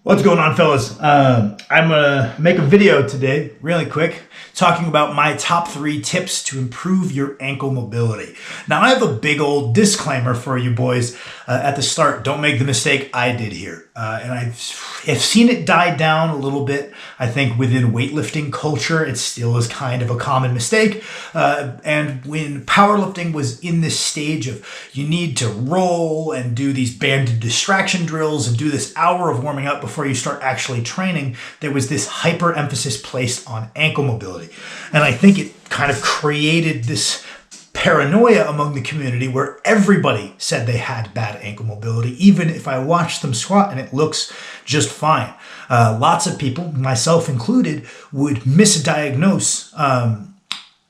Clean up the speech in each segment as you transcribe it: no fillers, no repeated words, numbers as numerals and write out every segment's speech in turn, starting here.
What's going on, fellas? I'm gonna make a video today, really quick, talking about my top 3 tips to improve your ankle mobility. Now, I have a big old disclaimer for you boys at the start. Don't make the mistake I did here. And I've seen it die down a little bit. I think within weightlifting culture, it still is kind of a common mistake. And when powerlifting was in this stage of you need to roll and do these banded distraction drills and do this hour of warming up before you start actually training, there was this hyper emphasis placed on ankle mobility. And I think it kind of created this paranoia among the community where everybody said they had bad ankle mobility, even if I watch them squat and it looks just fine. Lots of people, myself included, would misdiagnose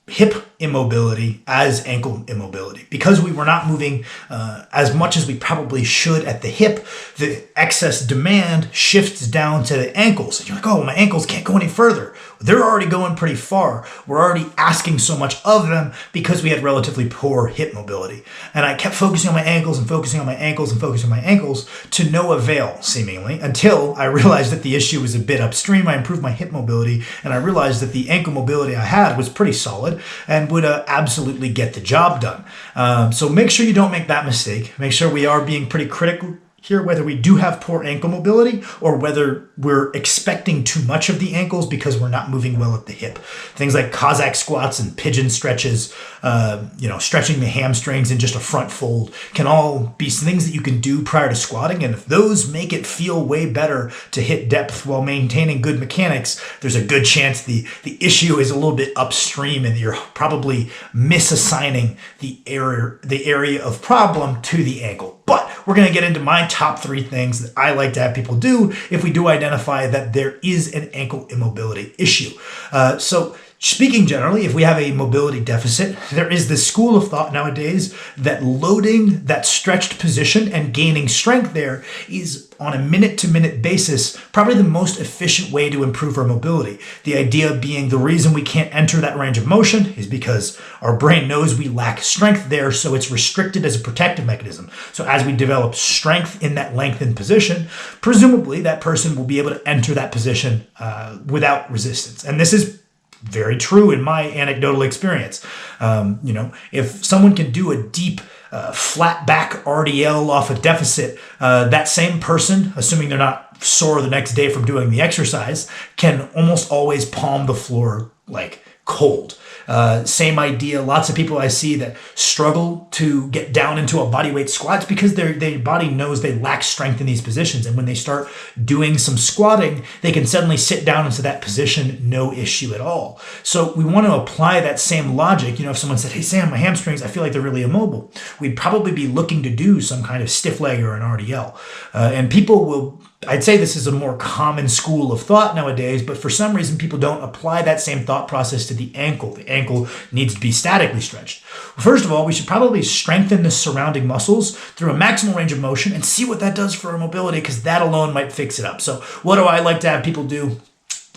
hip immobility as ankle immobility. Because we were not moving as much as we probably should at the hip, the excess demand shifts down to the ankles. And you're like, oh, my ankles can't go any further. They're already going pretty far. We're already asking so much of them because we had relatively poor hip mobility. And I kept focusing on my ankles and focusing on my ankles and focusing on my ankles to no avail, seemingly, until I realized that the issue was a bit upstream. I improved my hip mobility, and I realized that the ankle mobility I had was pretty solid and would absolutely get the job done. So make sure you don't make that mistake. Make sure we are being pretty critical here, whether we do have poor ankle mobility or whether we're expecting too much of the ankles because we're not moving well at the hip. Things like Cossack squats and pigeon stretches, stretching the hamstrings and just a front fold can all be things that you can do prior to squatting. And if those make it feel way better to hit depth while maintaining good mechanics, there's a good chance the issue is a little bit upstream and you're probably misassigning the area of problem to the ankle. But we're going to get into my top 3 things that I like to have people do if we do identify that there is an ankle immobility issue. So speaking generally, if we have a mobility deficit, there is this school of thought nowadays that loading that stretched position and gaining strength there is on a minute-to-minute basis probably the most efficient way to improve our mobility. The idea being the reason we can't enter that range of motion is because our brain knows we lack strength there, so it's restricted as a protective mechanism. So as we develop strength in that lengthened position, presumably that person will be able to enter that position without resistance. And this is very true in my anecdotal experience. If someone can do a deep flat back RDL off a deficit, that same person, assuming they're not sore the next day from doing the exercise, can almost always palm the floor like cold. Same idea. Lots of people I see that struggle to get down into a bodyweight squats because their body knows they lack strength in these positions. And when they start doing some squatting, they can suddenly sit down into that position, no issue at all. So we want to apply that same logic. If someone said, hey, Sam, my hamstrings, I feel like they're really immobile, we'd probably be looking to do some kind of stiff leg or an RDL. And people will, I'd say this is a more common school of thought nowadays, but for some reason people don't apply that same thought process to the ankle. The ankle needs to be statically stretched. First of all, we should probably strengthen the surrounding muscles through a maximal range of motion and see what that does for our mobility, because that alone might fix it up. So what do I like to have people do?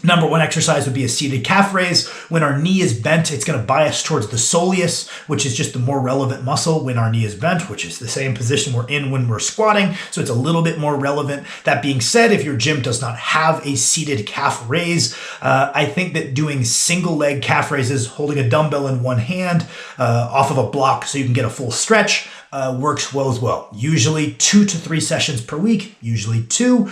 Number 1 exercise would be a seated calf raise. When our knee is bent, it's going to bias towards the soleus, which is just the more relevant muscle when our knee is bent, which is the same position we're in when we're squatting. So it's a little bit more relevant. That being said, if your gym does not have a seated calf raise, I think that doing single leg calf raises, holding a dumbbell in one hand off of a block so you can get a full stretch, works well as well. Usually 2 to 3 sessions per week, usually 2,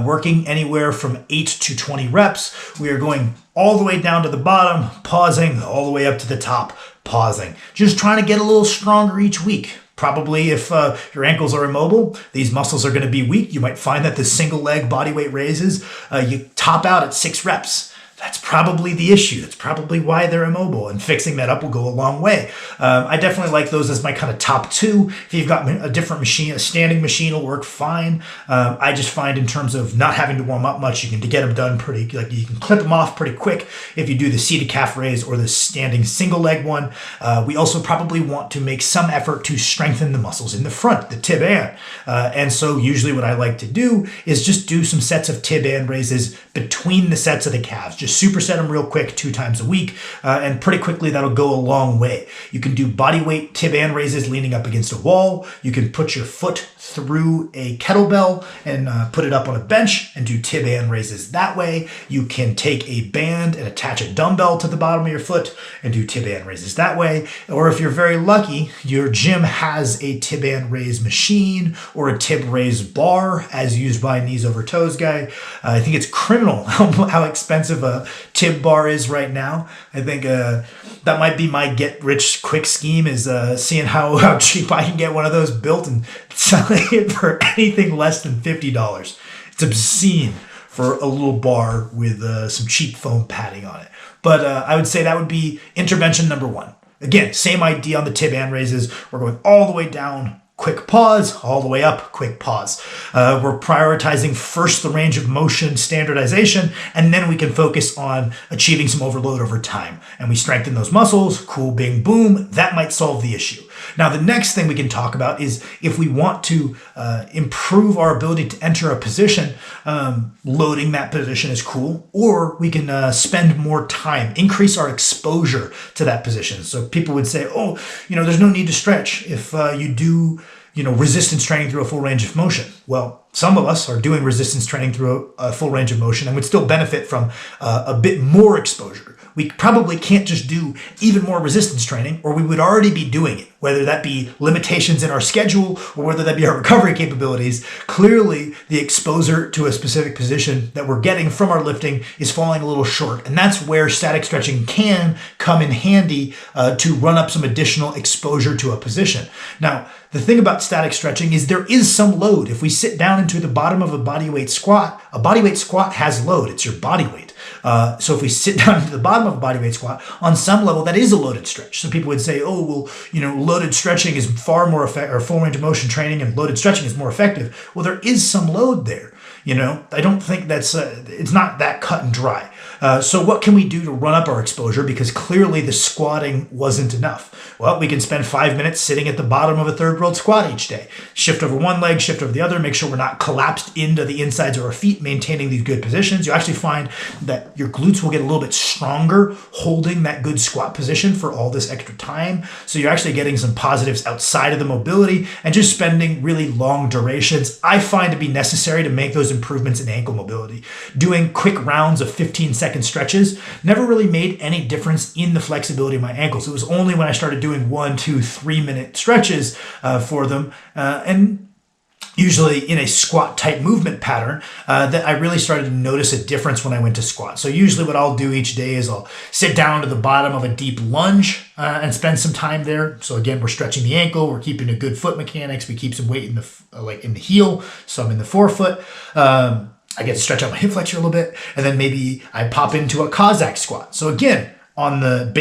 working anywhere from 8 to 20 reps. We are going all the way down to the bottom, pausing, all the way up to the top, pausing. Just trying to get a little stronger each week. Probably if your ankles are immobile, these muscles are going to be weak. You might find that the single leg bodyweight raises, you top out at 6 reps. That's probably the issue. That's probably why they're immobile, and fixing that up will go a long way. I definitely like those as my kind of top 2. If you've got a different machine, a standing machine will work fine. I just find in terms of not having to warm up much, you can get them done pretty, like you can clip them off pretty quick if you do the seated calf raise or the standing single leg one. We also probably want to make some effort to strengthen the muscles in the front, the tib and. And so usually what I like to do is just do some sets of tib and raises between the sets of the calves, just superset them real quick 2 times a week, and pretty quickly that'll go a long way. You can do body weight tib and raises leaning up against a wall. You can put your foot through a kettlebell and put it up on a bench and do tib and raises that way. You can take a band and attach a dumbbell to the bottom of your foot and do tib and raises that way. Or if you're very lucky, your gym has a tib and raise machine or a tib raise bar as used by Knees Over Toes guy. I think it's criminal how expensive a tib bar is right now. I think that might be my get rich quick scheme, is seeing how cheap I can get one of those built and selling it for anything less than $50. It's obscene for a little bar with some cheap foam padding on it. But I would say that would be intervention number 1. Again, same idea on the tib and raises. We're going all the way down, quick pause, all the way up, quick pause. We're prioritizing first the range of motion standardization, and then we can focus on achieving some overload over time. And we strengthen those muscles, cool, bing, boom, that might solve the issue. Now, the next thing we can talk about is if we want to improve our ability to enter a position, loading that position is cool, or we can spend more time, increase our exposure to that position. So people would say, oh, there's no need to stretch if you do resistance training through a full range of motion. Well, some of us are doing resistance training through a full range of motion and would still benefit from a bit more exposure. We probably can't just do even more resistance training, or we would already be doing it, whether that be limitations in our schedule or whether that be our recovery capabilities. Clearly, the exposure to a specific position that we're getting from our lifting is falling a little short. And that's where static stretching can come in handy to run up some additional exposure to a position. Now, the thing about static stretching is there is some load. If we sit down into the bottom of a bodyweight squat has load. It's your body weight. So if we sit down into the bottom of a bodyweight squat, on some level, that is a loaded stretch. So people would say, oh, well, loaded stretching is far more effective, or full range of motion training and loaded stretching is more effective. Well, there is some load there. I don't think that's, it's not that cut and dry. So what can we do to run up our exposure? Because clearly the squatting wasn't enough. Well, we can spend 5 minutes sitting at the bottom of a third world squat each day. Shift over one leg, shift over the other, make sure we're not collapsed into the insides of our feet, maintaining these good positions. You actually find that your glutes will get a little bit stronger holding that good squat position for all this extra time. So you're actually getting some positives outside of the mobility and just spending really long durations. I find to be necessary to make those improvements in ankle mobility. Doing quick rounds of 15-second stretches never really made any difference in the flexibility of my ankles. It was only when I started doing 1, 2, 3 minute stretches for them, and usually in a squat type movement pattern, that I really started to notice a difference when I went to squat. So usually what I'll do each day is I'll sit down to the bottom of a deep lunge and spend some time there. So again, we're stretching the ankle, we're keeping a good foot mechanics, we keep some weight in the heel, some in the forefoot. I get to stretch out my hip flexor a little bit, and then maybe I pop into a Cossack squat. So again, on the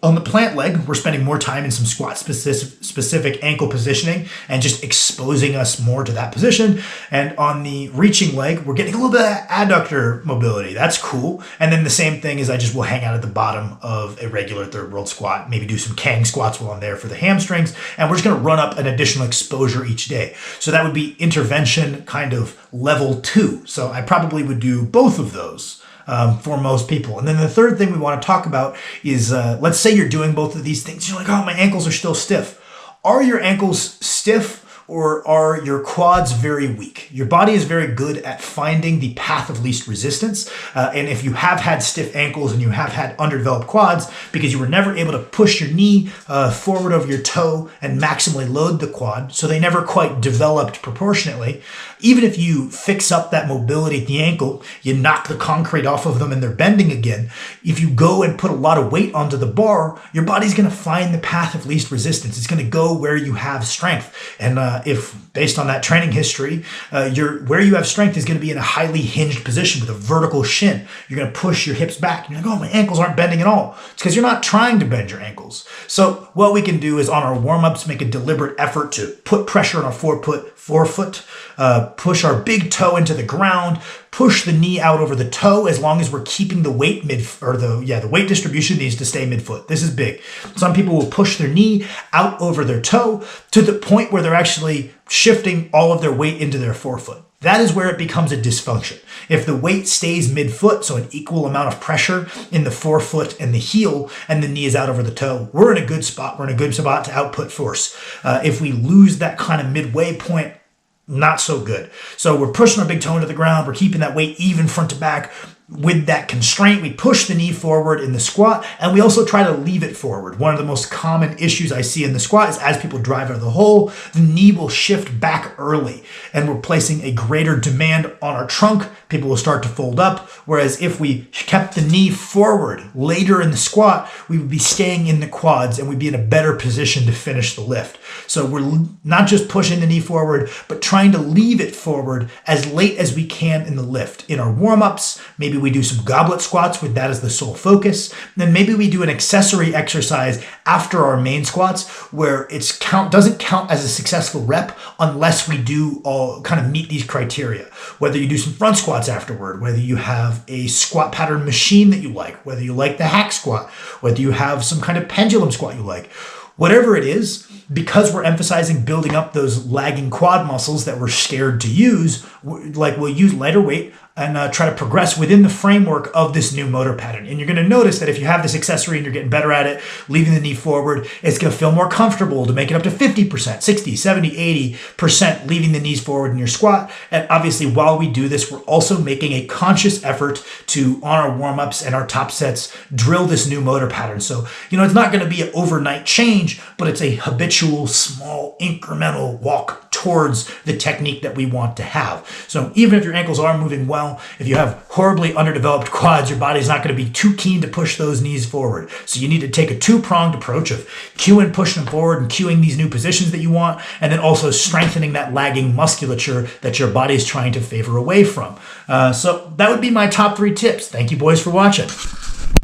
on the plant leg, we're spending more time in some squat specific ankle positioning and just exposing us more to that position. And on the reaching leg, we're getting a little bit of adductor mobility. That's cool. And then the same thing is I just will hang out at the bottom of a regular third world squat, maybe do some Kang squats while I'm there for the hamstrings. And we're just going to run up an additional exposure each day. So that would be intervention kind of level 2. So I probably would do both of those for most people. And then the third thing we want to talk about is, let's say you're doing both of these things. You're like, oh, my ankles are still stiff. Are your ankles stiff, or are your quads very weak? Your body is very good at finding the path of least resistance. And if you have had stiff ankles and you have had underdeveloped quads because you were never able to push your knee forward over your toe and maximally load the quad, so they never quite developed proportionately, even if you fix up that mobility at the ankle, you knock the concrete off of them and they're bending again. If you go and put a lot of weight onto the bar, your body's going to find the path of least resistance. It's going to go where you have strength. And if based on that training history, where you have strength is going to be in a highly hinged position with a vertical shin. You're going to push your hips back. You're like, oh, my ankles aren't bending at all. It's because you're not trying to bend your ankles. So what we can do is on our warm-ups, make a deliberate effort to put pressure on our forefoot, push our big toe into the ground, push the knee out over the toe as long as we're keeping the weight the weight distribution needs to stay midfoot. This is big. Some people will push their knee out over their toe to the point where they're actually shifting all of their weight into their forefoot. that is where it becomes a dysfunction. If the weight stays mid-foot, so an equal amount of pressure in the forefoot and the heel, and the knee is out over the toe, we're in a good spot. We're in a good spot to output force. If we lose that kind of midway point, not so good. So we're pushing our big toe into the ground. We're keeping that weight even front to back. With that constraint, we push the knee forward in the squat, and we also try to leave it forward. One of the most common issues I see in the squat is as people drive out of the hole, the knee will shift back early, and we're placing a greater demand on our trunk. People will start to fold up, whereas if we kept the knee forward later in the squat, we would be staying in the quads, and we'd be in a better position to finish the lift. So we're not just pushing the knee forward, but trying to leave it forward as late as we can in the lift. In our warm-ups, maybe we do some goblet squats with that as the sole focus. Then maybe we do an accessory exercise after our main squats where doesn't count as a successful rep unless we do all kind of meet these criteria. Whether you do some front squats afterward, whether you have a squat pattern machine that you like, whether you like the hack squat, whether you have some kind of pendulum squat you like. Whatever it is, because we're emphasizing building up those lagging quad muscles that we're scared to use, we'll use lighter weight and try to progress within the framework of this new motor pattern. And you're going to notice that if you have this accessory and you're getting better at it, leaving the knee forward, it's going to feel more comfortable to make it up to 50%, 60, 70, 80%, leaving the knees forward in your squat. And obviously, while we do this, we're also making a conscious effort to, on our warm-ups and our top sets, drill this new motor pattern. So, it's not going to be an overnight change, but it's a habitual, small, incremental walk towards the technique that we want to have. So even if your ankles are moving well, if you have horribly underdeveloped quads, your body's not going to be too keen to push those knees forward. So you need to take a two-pronged approach of cueing, pushing them forward and cueing these new positions that you want, and then also strengthening that lagging musculature that your body is trying to favor away from. So that would be my top 3 tips. Thank you, boys, for watching.